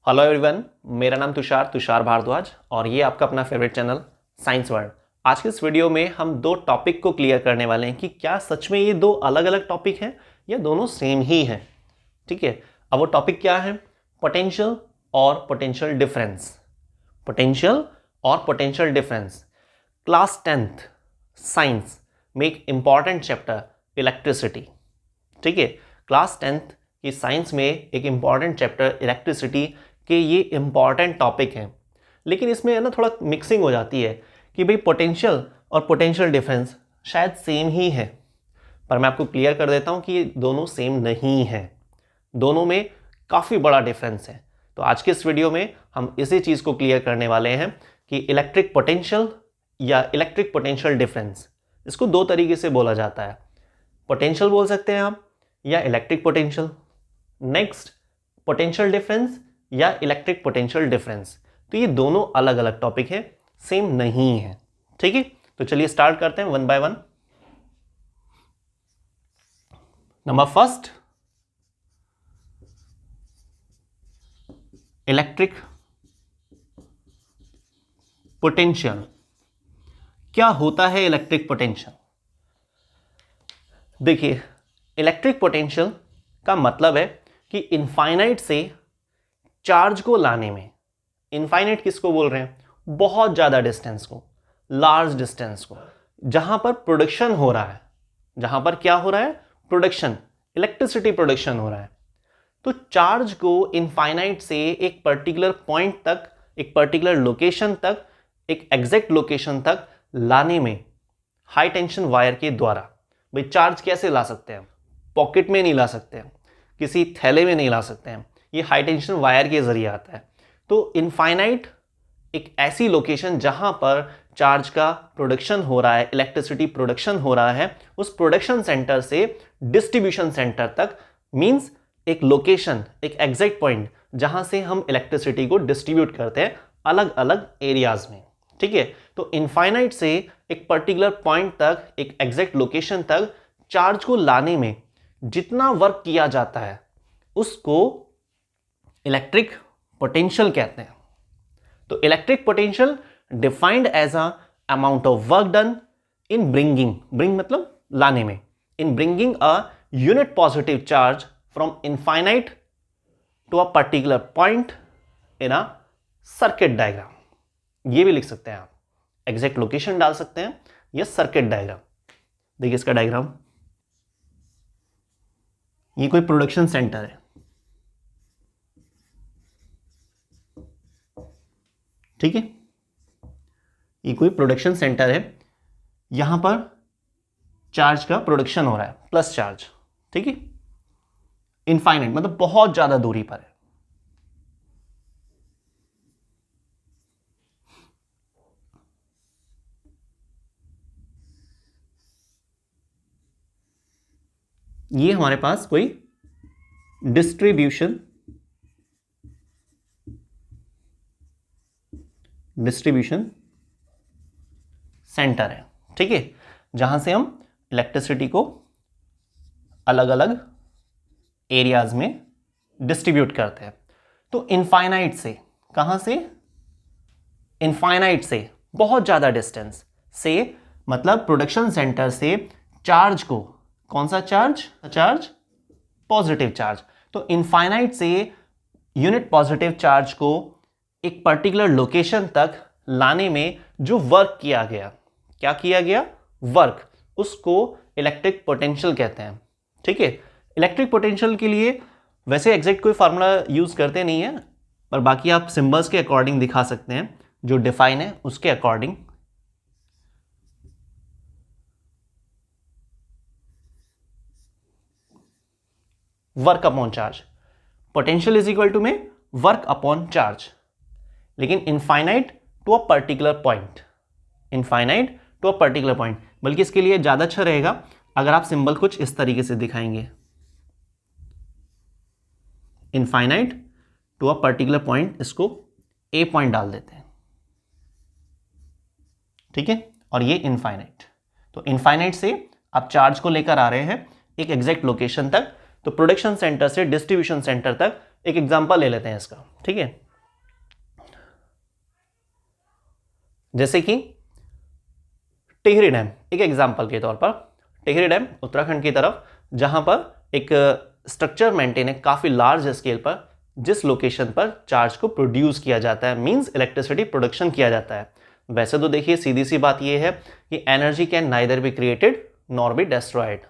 Hello everyone, मेरा नाम तुषार भारद्वाज और ये आपका अपना फेवरेट चैनल साइंस वर्ल्ड। आज के इस वीडियो में हम दो टॉपिक को क्लियर करने वाले हैं कि क्या सच में ये दो अलग अलग टॉपिक हैं या दोनों सेम ही हैं। ठीक है, अब वो टॉपिक क्या है? पोटेंशियल और पोटेंशियल डिफरेंस। पोटेंशियल और potential difference. Class 10th science में एक इंपॉर्टेंट चैप्टर इलेक्ट्रिसिटी। ठीक है, क्लास 10th की साइंस में एक इंपॉर्टेंट चैप्टर इलेक्ट्रिसिटी के ये इंपॉर्टेंट टॉपिक हैं। लेकिन इसमें है ना थोड़ा मिक्सिंग हो जाती है कि भाई पोटेंशियल और पोटेंशियल डिफरेंस शायद सेम ही है, पर मैं आपको क्लियर कर देता हूँ कि ये दोनों सेम नहीं है, दोनों में काफ़ी बड़ा डिफरेंस है। तो आज के इस वीडियो में हम इसी चीज़ को क्लियर करने वाले हैं कि इलेक्ट्रिक पोटेंशियल या इलेक्ट्रिक पोटेंशियल डिफरेंस, इसको दो तरीके से बोला जाता है। पोटेंशियल बोल सकते हैं आप या electric potential. Next, potential difference या इलेक्ट्रिक पोटेंशियल डिफरेंस। तो ये दोनों अलग अलग टॉपिक है, सेम नहीं है। ठीक है, तो चलिए स्टार्ट करते हैं one by one. Number first, electric potential. क्या होता है इलेक्ट्रिक पोटेंशियल? देखिए, इलेक्ट्रिक पोटेंशियल का मतलब है कि इनफाइनाइट से चार्ज को लाने में, इनफाइनाइट किसको बोल रहे हैं? बहुत ज़्यादा डिस्टेंस को, लार्ज डिस्टेंस को, जहां पर प्रोडक्शन हो रहा है। जहां पर क्या हो रहा है? प्रोडक्शन, इलेक्ट्रिसिटी प्रोडक्शन हो रहा है। तो चार्ज को इनफाइनाइट से एक पर्टिकुलर पॉइंट तक, एक पर्टिकुलर लोकेशन तक, एक एग्जैक्ट लोकेशन तक लाने में हाई टेंशन वायर के द्वारा। भाई चार्ज कैसे ला सकते हैं? पॉकेट में नहीं ला सकते हैं, किसी थैले में नहीं ला सकते हैं, ये हाई टेंशन वायर के जरिए आता है। तो इनफाइनाइट एक ऐसी लोकेशन जहां पर चार्ज का प्रोडक्शन हो रहा है, इलेक्ट्रिसिटी प्रोडक्शन हो रहा है, उस प्रोडक्शन सेंटर से डिस्ट्रीब्यूशन सेंटर तक, मींस एक लोकेशन, एक एग्जैक्ट पॉइंट जहां से हम इलेक्ट्रिसिटी को डिस्ट्रीब्यूट करते हैं अलग अलग एरियाज में। ठीक है, तो इनफाइनाइट से एक पर्टिकुलर पॉइंट तक, एक एग्जैक्ट लोकेशन तक चार्ज को लाने में जितना वर्क किया जाता है उसको इलेक्ट्रिक पोटेंशियल कहते हैं। तो electric potential defined as a amount of work done in bringing, bring मतलब लाने में, in bringing a unit positive charge from infinite to a particular point in a circuit diagram. ये भी लिख सकते हैं आप, एग्जैक्ट लोकेशन डाल सकते हैं या सर्किट डायग्राम। देखिए इसका डायग्राम, ये कोई प्रोडक्शन सेंटर है। ठीक है, ये कोई प्रोडक्शन सेंटर है, यहां पर चार्ज का प्रोडक्शन हो रहा है, प्लस चार्ज। ठीक है, इनफाइनाइट मतलब बहुत ज्यादा दूरी पर है। ये हमारे पास कोई डिस्ट्रीब्यूशन सेंटर है। ठीक है, जहां से हम इलेक्ट्रिसिटी को अलग अलग एरियाज में डिस्ट्रीब्यूट करते हैं। तो इनफाइनाइट से, कहां से? इनफाइनाइट से बहुत ज्यादा डिस्टेंस से, मतलब प्रोडक्शन सेंटर से चार्ज को, कौन सा चार्ज? Charge, positive charge. तो इनफाइनाइट से यूनिट पॉजिटिव चार्ज को एक पर्टिकुलर लोकेशन तक लाने में जो वर्क किया गया, क्या किया गया? वर्क, उसको इलेक्ट्रिक पोटेंशियल कहते हैं। ठीक है, इलेक्ट्रिक पोटेंशियल के लिए वैसे एग्जैक्ट कोई फार्मूला यूज करते नहीं है, पर बाकी आप सिंबल्स के अकॉर्डिंग दिखा सकते हैं, जो डिफाइन है उसके according. Work upon charge, potential is equal to में वर्क अपॉन चार्ज, लेकिन infinite to a particular point, infinite to a particular point. बल्कि इसके लिए ज्यादा अच्छा रहेगा अगर आप सिंबल कुछ इस तरीके से दिखाएंगे, infinite to a particular point, इसको ए पॉइंट डाल देते हैं। ठीक है, और ये इनफाइनाइट। तो इनफाइनाइट से आप चार्ज को लेकर आ रहे हैं एक एग्जैक्ट लोकेशन तक, तो प्रोडक्शन सेंटर से डिस्ट्रीब्यूशन सेंटर तक एक एग्जांपल ले लेते हैं इसका, ठीक है। जैसे कि टिहरी डैम, एक एग्जांपल के तौर पर टिहरी डैम उत्तराखंड की तरफ, जहां पर एक स्ट्रक्चर मेंटेन है काफी लार्ज स्केल पर, जिस लोकेशन पर चार्ज को प्रोड्यूस किया जाता है, मींस इलेक्ट्रिसिटी प्रोडक्शन किया जाता है। वैसे तो देखिए सीधी सी बात यह है कि energy can neither be created nor be destroyed.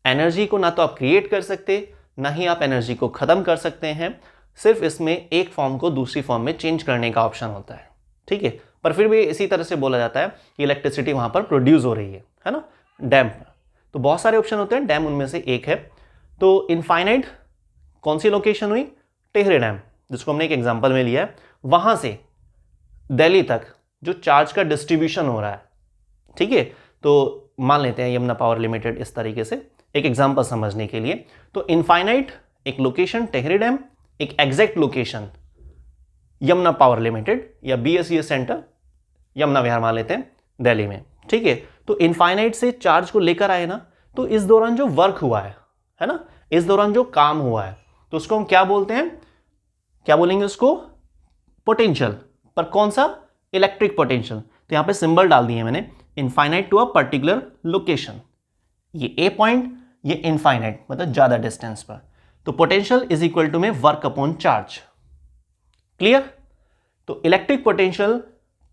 Energy को ना तो आप क्रिएट कर सकते, ना ही आप एनर्जी को खत्म कर सकते हैं, सिर्फ इसमें एक फॉर्म को दूसरी फॉर्म में चेंज करने का ऑप्शन होता है, ठीक है। पर फिर भी इसी तरह से बोला जाता है कि इलेक्ट्रिसिटी वहां पर प्रोड्यूस हो रही है ना, डैम पर। तो बहुत सारे ऑप्शन होते हैं, डैम उनमें से एक है। तो इनफाइनाइट कौन सी लोकेशन हुई? टिहरी डैम, जिसको हमने एक एग्जांपल में लिया है। वहां से दिल्ली तक जो चार्ज का डिस्ट्रीब्यूशन हो रहा है, ठीक है, तो मान लेते हैं यमुना पावर लिमिटेड, इस तरीके से एक एग्जांपल समझने के लिए। तो इनफाइनाइट एक लोकेशन टिहरी डैम, एक exact location Yamuna power limited या BSES सेंटर यमुना विहार मान लेते हैं दिल्ली में, ठीक है। तो इनफाइनाइट से चार्ज को लेकर आए ना, तो इस दौरान जो वर्क हुआ है ना, इस दौरान जो काम हुआ है, तो उसको हम क्या बोलते हैं, क्या बोलेंगे उसको? पोटेंशियल। पर कौन सा? Electric potential. तो यहां पे सिंबल डाल दिए मैंने, infinite to a particular location. ये ए पॉइंट, ये इनफाइनाइट, मतलब ज्यादा डिस्टेंस पर। तो पोटेंशियल इज इक्वल टू में वर्क अपॉन चार्ज। क्लियर? तो इलेक्ट्रिक पोटेंशियल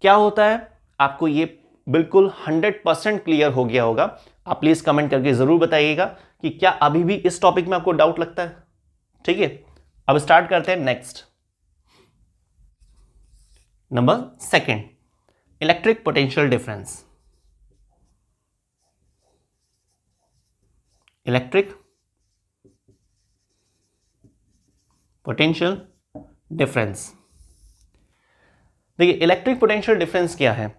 क्या होता है, आपको ये बिल्कुल 100% क्लियर हो गया होगा। आप प्लीज कमेंट करके जरूर बताइएगा कि क्या अभी भी इस टॉपिक में आपको डाउट लगता है, ठीक है। अब स्टार्ट करते हैं next. Number second, electric potential difference. Electric potential difference. देखिए इलेक्ट्रिक पोटेंशियल डिफरेंस क्या है?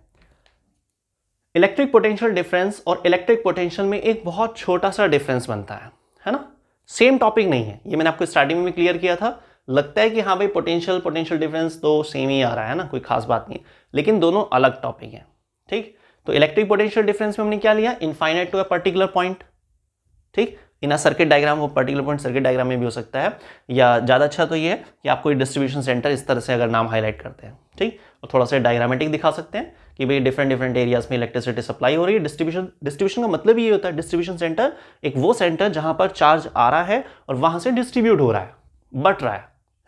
इलेक्ट्रिक पोटेंशियल डिफरेंस और इलेक्ट्रिक पोटेंशियल में एक बहुत छोटा सा डिफरेंस बनता है ना। सेम टॉपिक नहीं है, ये मैंने आपको स्टार्टिंग में भी क्लियर किया था। लगता है कि हाँ भाई पोटेंशियल डिफरेंस तो सेम ही आ रहा है ना, कोई खास बात नहीं, लेकिन दोनों अलग टॉपिक है, ठीक। तो इलेक्ट्रिक पोटेंशियल डिफरेंस में हमने क्या लिया? Infinite to a particular point, ठीक। इन अ सर्किट डायग्राम, वो पर्टिकुलर पॉइंट सर्किट डायग्राम में भी हो सकता है, या ज़्यादा अच्छा तो ये है कि आप कोई डिस्ट्रीब्यूशन सेंटर इस तरह से अगर नाम हाईलाइट करते हैं, ठीक, और थोड़ा सा डायग्रामेटिक दिखा सकते हैं कि भाई डिफरेंट एरियाज में इलेक्ट्रिसिटी सप्लाई हो रही है। डिस्ट्रीब्यूशन का मतलब ये होता है, डिस्ट्रीब्यूशन सेंटर एक वो सेंटर जहां पर चार्ज आ रहा है और वहां से डिस्ट्रीब्यूट हो रहा है, बट रहा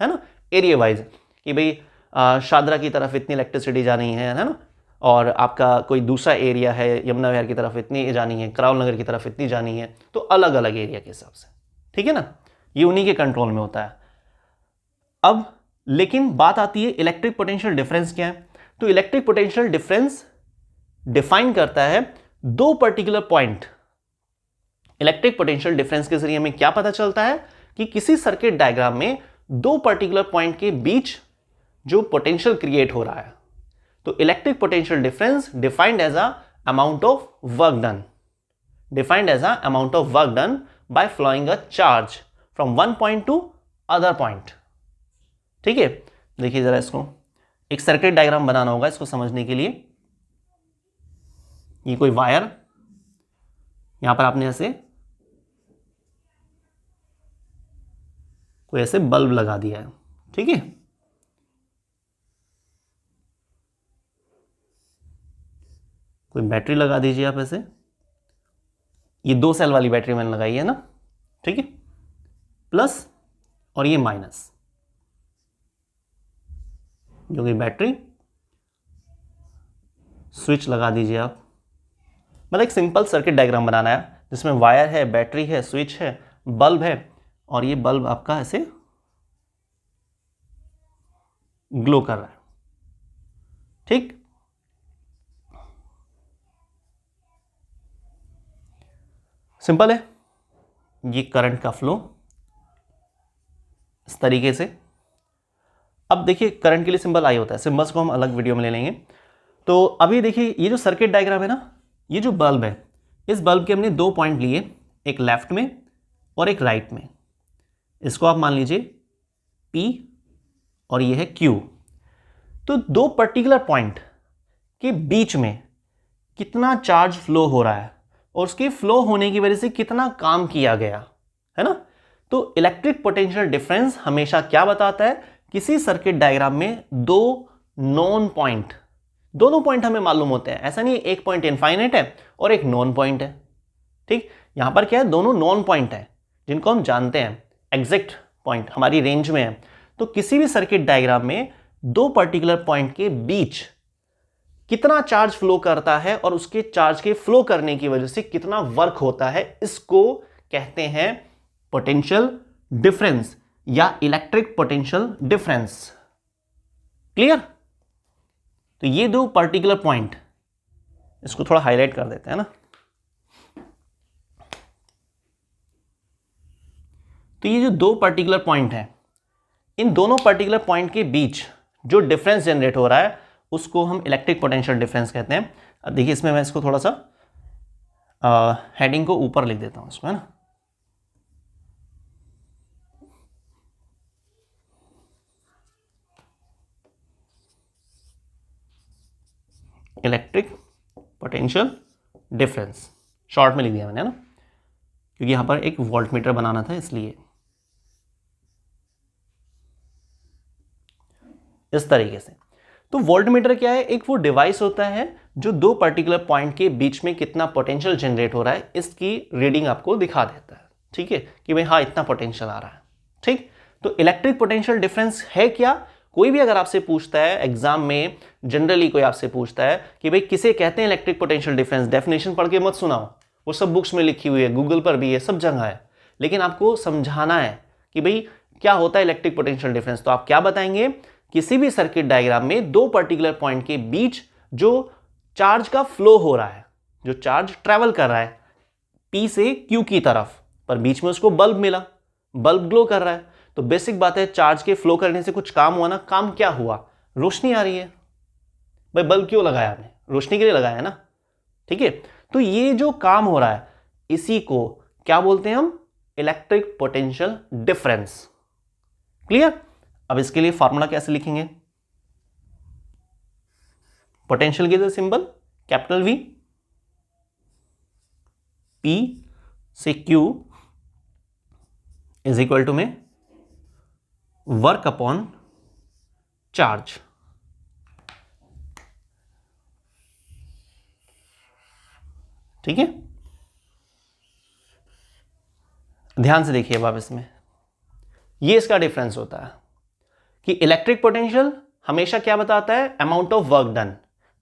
है ना, एरिया वाइज, कि भाई शादरा की तरफ इतनी इलेक्ट्रिसिटी जानी है ना, और आपका कोई दूसरा एरिया है यमुना विहार की तरफ इतनी जानी है, करावल नगर की तरफ इतनी जानी है, तो अलग अलग एरिया के हिसाब से, ठीक है ना, ये उन्हीं के कंट्रोल में होता है। अब लेकिन बात आती है इलेक्ट्रिक पोटेंशियल डिफरेंस क्या है? तो इलेक्ट्रिक पोटेंशियल डिफरेंस डिफाइन करता है दो particular point. Electric potential difference के जरिए हमें क्या पता चलता है कि किसी सर्किट डायग्राम में दो पर्टिकुलर पॉइंट के बीच जो पोटेंशियल क्रिएट हो रहा है। तो electric potential difference defined as a amount of work done, defined as a amount of work done by flowing a charge from one point to other point, ठीक है। देखिए जरा, इसको एक सर्किट डायग्राम बनाना होगा इसको समझने के लिए। ये कोई वायर, यहां पर आपने ऐसे कोई ऐसे बल्ब लगा दिया है, ठीक है। कोई बैटरी लगा दीजिए आप ऐसे, ये 2 सेल वाली बैटरी मैंने लगाई है ना, ठीक है, प्लस और ये माइनस, जो कि बैटरी, स्विच लगा दीजिए आप। मतलब एक सिंपल सर्किट डायग्राम बनाना है जिसमें वायर है, बैटरी है, स्विच है, बल्ब है, और ये बल्ब आपका ऐसे ग्लो कर रहा है, ठीक। सिंपल है, ये करंट का फ्लो इस तरीके से। अब देखिए करंट के लिए सिंबल आई होता है, सिंबल्स को हम अलग वीडियो में ले लेंगे। तो अभी देखिए ये जो सर्किट डायग्राम है ना, ये जो बल्ब है, इस बल्ब के हमने 2 पॉइंट लिए, एक लेफ्ट में और एक राइट में। इसको आप मान लीजिए P और ये है Q। तो 2 पर्टिकुलर पॉइंट के बीच में कितना चार्ज फ्लो हो रहा है और उसके फ्लो होने की वजह से कितना काम किया गया, है ना, तो इलेक्ट्रिक पोटेंशियल डिफरेंस हमेशा क्या बताता है, किसी सर्किट डायग्राम में दो नॉन पॉइंट, दोनों पॉइंट हमें मालूम होते हैं, ऐसा नहीं है एक पॉइंट इनफाइनाइट है और एक नॉन पॉइंट है, ठीक। यहां पर क्या है, दोनों नॉन पॉइंट है जिनको हम जानते हैं एग्जैक्ट पॉइंट हमारी रेंज में है। तो किसी भी सर्किट डायग्राम में दो पर्टिकुलर पॉइंट के बीच कितना चार्ज फ्लो करता है और उसके चार्ज के फ्लो करने की वजह से कितना वर्क होता है, इसको कहते हैं पोटेंशियल डिफरेंस या इलेक्ट्रिक पोटेंशियल डिफरेंस। क्लियर? तो ये दो पर्टिकुलर पॉइंट, इसको थोड़ा हाईलाइट कर देते हैं ना। तो ये जो दो पर्टिकुलर पॉइंट है, इन दोनों पर्टिकुलर पॉइंट के बीच जो डिफरेंस जनरेट हो रहा है उसको हम इलेक्ट्रिक पोटेंशियल डिफरेंस कहते हैं। अब देखिए इसमें मैं इसको थोड़ा सा हेडिंग को ऊपर लिख देता हूं इसको, है ना। इलेक्ट्रिक पोटेंशियल डिफरेंस शॉर्ट में लिख दिया मैंने, है ना, क्योंकि यहां पर एक वोल्टमीटर बनाना था इसलिए। इस तरीके से तो वोल्टमीटर क्या है, एक वो डिवाइस होता है जो दो पर्टिकुलर पॉइंट के बीच में कितना पोटेंशियल जनरेट हो रहा है इसकी रीडिंग आपको दिखा देता है, ठीक है, कि भाई हाँ इतना पोटेंशियल आ रहा है, ठीक। तो इलेक्ट्रिक पोटेंशियल डिफरेंस है क्या, कोई भी अगर आपसे पूछता है एग्जाम में, जनरली कोई आपसे पूछता है कि भाई किसे कहते हैं इलेक्ट्रिक पोटेंशियल डिफरेंस, डेफिनेशन पढ़ के मत सुनाओ, वो सब बुक्स में लिखी हुई है, गूगल पर भी है, सब जगह है, लेकिन आपको समझाना है कि भाई क्या होता है इलेक्ट्रिक पोटेंशियल डिफरेंस। तो आप क्या बताएंगे, किसी भी सर्किट डायग्राम में दो पर्टिकुलर पॉइंट के बीच जो चार्ज का फ्लो हो रहा है, जो चार्ज ट्रेवल कर रहा है P से Q की तरफ, पर बीच में उसको बल्ब मिला, बल्ब ग्लो कर रहा है, तो बेसिक बात है चार्ज के फ्लो करने से कुछ काम हुआ ना, काम क्या हुआ, रोशनी आ रही है। भाई बल्ब क्यों लगाया आपने, रोशनी के लिए लगाया है ना, ठीक है। तो ये जो काम हो रहा है इसी को क्या बोलते हैं हम, इलेक्ट्रिक पोटेंशियल डिफरेंस। क्लियर? अब इसके लिए फॉर्मूला कैसे लिखेंगे, पोटेंशियल के सिंबल कैपिटल V, P से Q इज इक्वल टू में वर्क अपॉन चार्ज। ठीक है, ध्यान से देखिए अब इसमें ये इसका डिफरेंस होता है कि इलेक्ट्रिक पोटेंशियल हमेशा क्या बताता है, amount of work done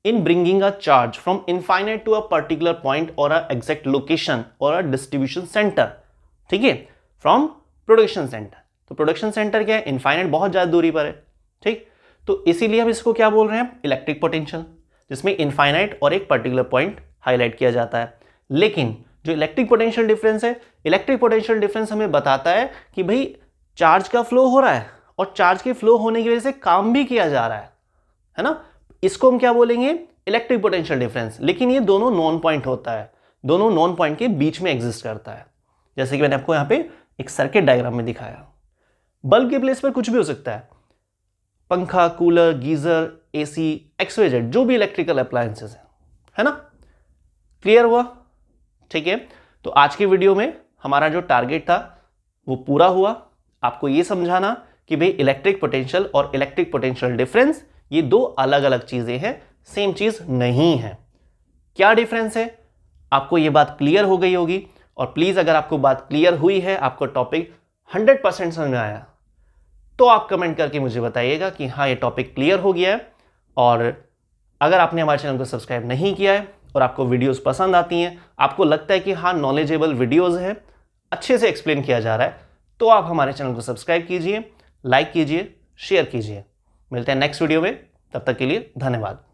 in bringing a charge from infinite to a particular point और अ एग्जैक्ट लोकेशन और अ डिस्ट्रीब्यूशन सेंटर, ठीक है, फ्रॉम प्रोडक्शन सेंटर। तो प्रोडक्शन सेंटर क्या है, इनफाइनाइट बहुत ज्यादा दूरी पर है, ठीक। तो इसीलिए हम इसको क्या बोल रहे हैं, इलेक्ट्रिक पोटेंशियल, जिसमें इनफाइनाइट और एक पर्टिकुलर पॉइंट हाईलाइट किया जाता है। लेकिन जो इलेक्ट्रिक पोटेंशियल डिफरेंस है, इलेक्ट्रिक पोटेंशियल डिफरेंस हमें बताता है कि भाई चार्ज का फ्लो हो रहा है और चार्ज के फ्लो होने की वजह से काम भी किया जा रहा है ना, इसको हम क्या बोलेंगे, इलेक्ट्रिक पोटेंशियल डिफरेंस। लेकिन ये दोनों नॉन पॉइंट होता है, दोनों नॉन पॉइंट के बीच में एग्जिस्ट करता है, जैसे कि मैंने आपको यहां पे एक सर्किट डायग्राम में दिखाया। बल्ब के प्लेस पर कुछ भी हो सकता है, पंखा, कूलर, गीजर, एसी, XYZ, जो भी इलेक्ट्रिकल अप्लायंसेस है ना। क्लियर हुआ? ठीक है, तो आज की वीडियो में हमारा जो टारगेट था वो पूरा हुआ, आपको ये समझाना कि भाई इलेक्ट्रिक पोटेंशियल और इलेक्ट्रिक पोटेंशियल डिफरेंस ये दो अलग अलग चीजें हैं, सेम चीज नहीं है। क्या डिफरेंस है, आपको ये बात क्लियर हो गई होगी। और प्लीज अगर आपको बात क्लियर हुई है, आपको टॉपिक 100% समझ में आया, तो आप कमेंट करके मुझे बताइएगा कि हाँ ये टॉपिक क्लियर हो गया है। और अगर आपने हमारे चैनल को सब्सक्राइब नहीं किया है और आपको वीडियोस पसंद आती हैं, आपको लगता है कि हाँ नॉलेजेबल वीडियोस हैं, अच्छे से एक्सप्लेन किया जा रहा है, तो आप हमारे चैनल को सब्सक्राइब कीजिए, लाइक कीजिए, शेयर कीजिए। मिलते हैं नेक्स्ट वीडियो में, तब तक के लिए धन्यवाद।